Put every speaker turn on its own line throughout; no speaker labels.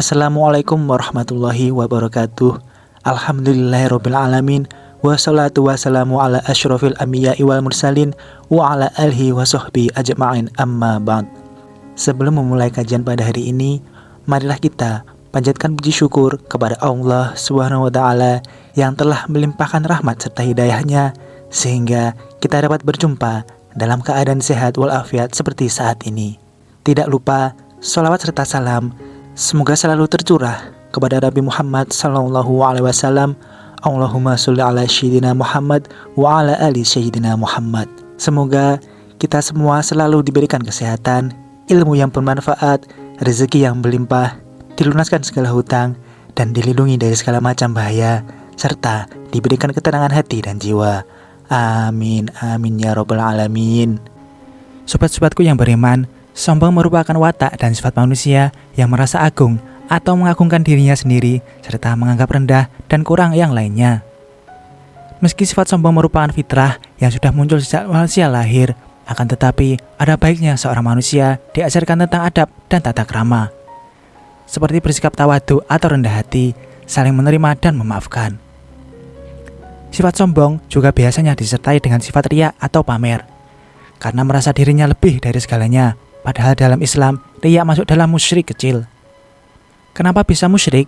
Assalamualaikum warahmatullahi wabarakatuh. Alhamdulillahirabbil alamin. Wassalatu wassalamu ala asyrofil anbiya'i wal mursalin wa ala alihi wa sahbihi ajma'in, amma ba'd. Sebelum memulai kajian pada hari ini, marilah kita panjatkan puji syukur kepada Allah Subhanahu wa taala yang telah melimpahkan rahmat serta hidayahnya sehingga kita dapat berjumpa dalam keadaan sehat walafiat seperti saat ini. Tidak lupa sholawat serta salam semoga selalu tercurah kepada Nabi Muhammad SAW. Allahumma sholli ala Sayyidina Muhammad wa ala ali Sayyidina Muhammad. Semoga kita semua selalu diberikan kesehatan, ilmu yang bermanfaat, rezeki yang berlimpah, dilunaskan segala hutang, dan dilindungi dari segala macam bahaya, serta diberikan ketenangan hati dan jiwa. Amin, amin ya rabbal alamin. Sobat-sobatku yang beriman, sombong merupakan watak dan sifat manusia yang merasa agung atau mengagungkan dirinya sendiri serta menganggap rendah dan kurang yang lainnya. Meski sifat sombong merupakan fitrah yang sudah muncul sejak manusia lahir, akan tetapi ada baiknya seorang manusia diajarkan tentang adab dan tata krama, seperti bersikap tawadu atau rendah hati, saling menerima dan memaafkan. Sifat sombong juga biasanya disertai dengan sifat riya atau pamer, karena merasa dirinya lebih dari segalanya. Padahal dalam Islam, riya masuk dalam musyrik kecil. Kenapa bisa musyrik?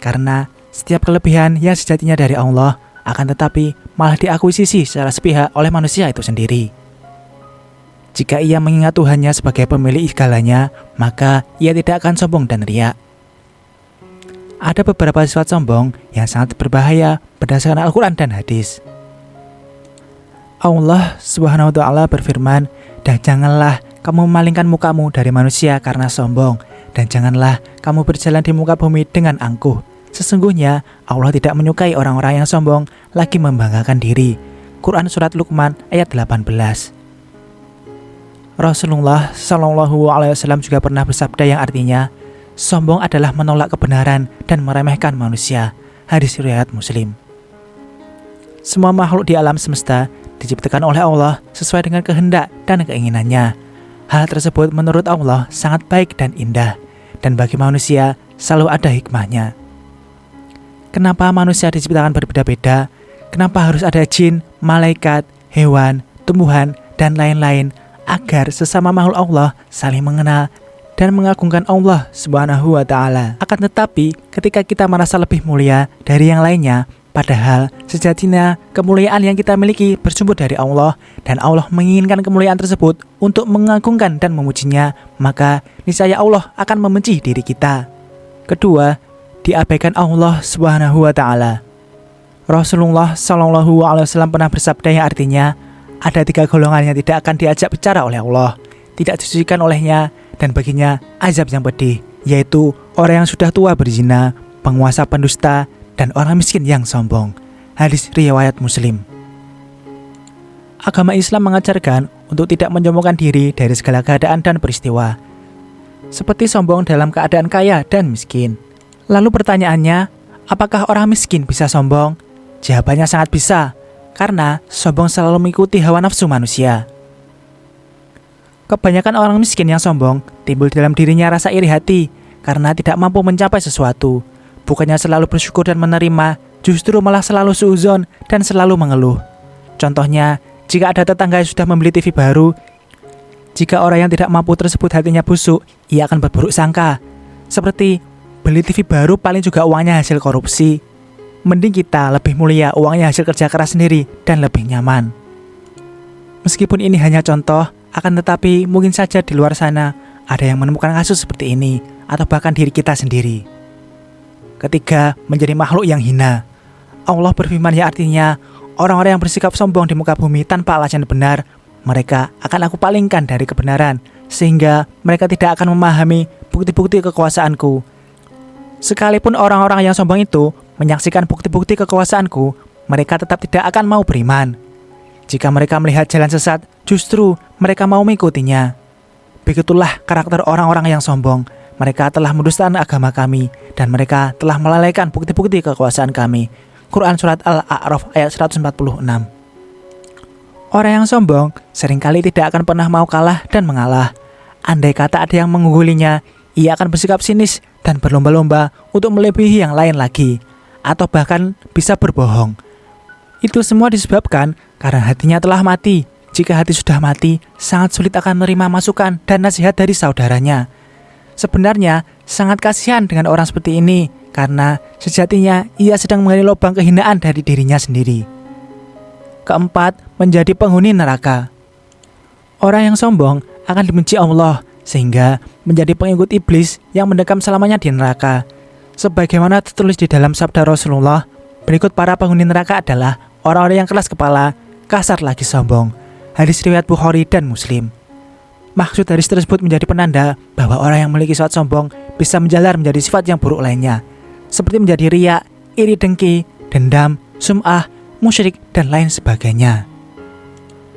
Karena setiap kelebihan yang sejatinya dari Allah akan tetapi malah diakuisisi secara sepihak oleh manusia itu sendiri. Jika ia mengingat Tuhannya sebagai pemilik segalanya, maka ia tidak akan sombong dan riya. Ada beberapa sifat sombong yang sangat berbahaya berdasarkan Al-Quran dan hadis. Allah Subhanahu wa ta'ala berfirman, "Dan janganlah kamu memalingkan mukamu dari manusia karena sombong, dan janganlah kamu berjalan di muka bumi dengan angkuh. Sesungguhnya Allah tidak menyukai orang-orang yang sombong lagi membanggakan diri." Quran Surat Luqman ayat 18. Rasulullah SAW juga pernah bersabda yang artinya, sombong adalah menolak kebenaran dan meremehkan manusia. Hadis riwayat Muslim. Semua makhluk di alam semesta diciptakan oleh Allah sesuai dengan kehendak dan keinginannya. Hal tersebut menurut Allah sangat baik dan indah, dan bagi manusia selalu ada hikmahnya. Kenapa manusia diciptakan berbeda-beda? Kenapa harus ada jin, malaikat, hewan, tumbuhan, dan lain-lain, agar sesama makhluk Allah saling mengenal dan mengagungkan Allah Subhanahu wa ta'ala. Akan tetapi, ketika kita merasa lebih mulia dari yang lainnya, padahal sejatinya kemuliaan yang kita miliki bersumber dari Allah, dan Allah menginginkan kemuliaan tersebut untuk mengagungkan dan memujinya, maka niscaya Allah akan membenci diri kita. Kedua, diabaikan Allah Subhanahu wa ta'ala. Rasulullah SAW pernah bersabda yang artinya, ada 3 golongan yang tidak akan diajak bicara oleh Allah, tidak disucikan olehnya, dan baginya azab yang pedih, yaitu orang yang sudah tua berzina, penguasa pendusta, dan orang miskin yang sombong. Hadis riwayat Muslim. Agama Islam mengajarkan untuk tidak menyombongkan diri dari segala keadaan dan peristiwa, seperti sombong dalam keadaan kaya dan miskin. Lalu pertanyaannya, apakah orang miskin bisa sombong? Jawabannya sangat bisa, karena sombong selalu mengikuti hawa nafsu manusia. Kebanyakan orang miskin yang sombong timbul dalam dirinya rasa iri hati karena tidak mampu mencapai sesuatu. Bukannya selalu bersyukur dan menerima, justru malah selalu suudzon dan selalu mengeluh. Contohnya, jika ada tetangga yang sudah membeli TV baru, jika orang yang tidak mampu tersebut hatinya busuk, ia akan berburuk sangka. Seperti, beli TV baru paling juga uangnya hasil korupsi. Mending kita lebih mulia uangnya hasil kerja keras sendiri dan lebih nyaman. Meskipun ini hanya contoh, akan tetapi mungkin saja di luar sana ada yang menemukan kasus seperti ini, atau bahkan diri kita sendiri. Ketiga, menjadi makhluk yang hina. Allah berfirman yang artinya, orang-orang yang bersikap sombong di muka bumi tanpa alasan benar, mereka akan aku palingkan dari kebenaran, sehingga mereka tidak akan memahami bukti-bukti kekuasaanku. Sekalipun orang-orang yang sombong itu menyaksikan bukti-bukti kekuasaanku, mereka tetap tidak akan mau beriman. Jika mereka melihat jalan sesat, justru mereka mau mengikutinya. Begitulah karakter orang-orang yang sombong. Mereka telah mendustakan agama kami, dan mereka telah melalaikan bukti-bukti kekuasaan kami. Quran Surat Al-A'raf ayat 146. Orang yang sombong seringkali tidak akan pernah mau kalah dan mengalah. Andai kata ada yang mengunggulinya, ia akan bersikap sinis dan berlomba-lomba untuk melebihi yang lain lagi, atau bahkan bisa berbohong. Itu semua disebabkan karena hatinya telah mati. Jika hati sudah mati, sangat sulit akan menerima masukan dan nasihat dari saudaranya. Sebenarnya, sangat kasihan dengan orang seperti ini, karena sejatinya ia sedang menggali lubang kehinaan dari dirinya sendiri. Keempat, menjadi penghuni neraka. Orang yang sombong akan dibenci Allah, sehingga menjadi pengikut iblis yang mendekam selamanya di neraka. Sebagaimana tertulis di dalam sabda Rasulullah, berikut para penghuni neraka adalah orang-orang yang keras kepala, kasar lagi sombong. Hadis riwayat Bukhari dan Muslim. Maksud hadis tersebut menjadi penanda bahwa orang yang memiliki sifat sombong bisa menjalar menjadi sifat yang buruk lainnya, seperti menjadi riya, iri dengki, dendam, sum'ah, musyrik, dan lain sebagainya.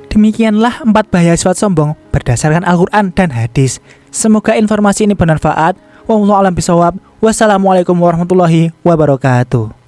Demikianlah 4 bahaya sifat sombong berdasarkan Al-Quran dan hadis. Semoga informasi ini bermanfaat. Wallahu a'lam bishawab. Wassalamualaikum warahmatullahi wabarakatuh.